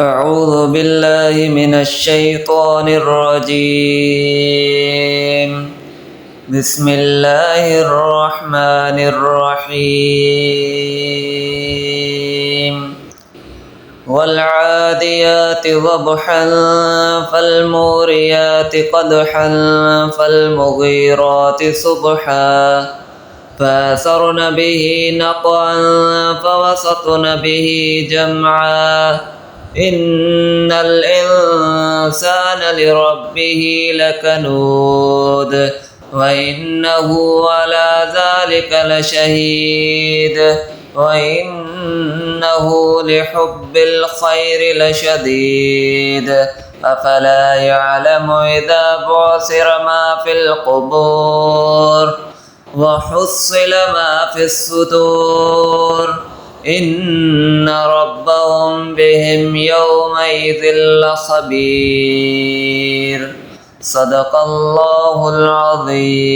أعوذ بالله من الشيطان الرجيم. بسم الله الرحمن الرحيم. والعاديات ضبحا فالموريات قدحا فالمغيرات صبحا فأثرن به نقعا فوسطن به جمعا إن الإنسان لربه لكنود وإنه على ذلك لشهيد وإنه لحب الخير لشديد أفلا يعلم إذا بعثر ما في القبور وحصل ما في الصدور إن ربهم بهم يومئذ لخبير. صدق الله العظيم.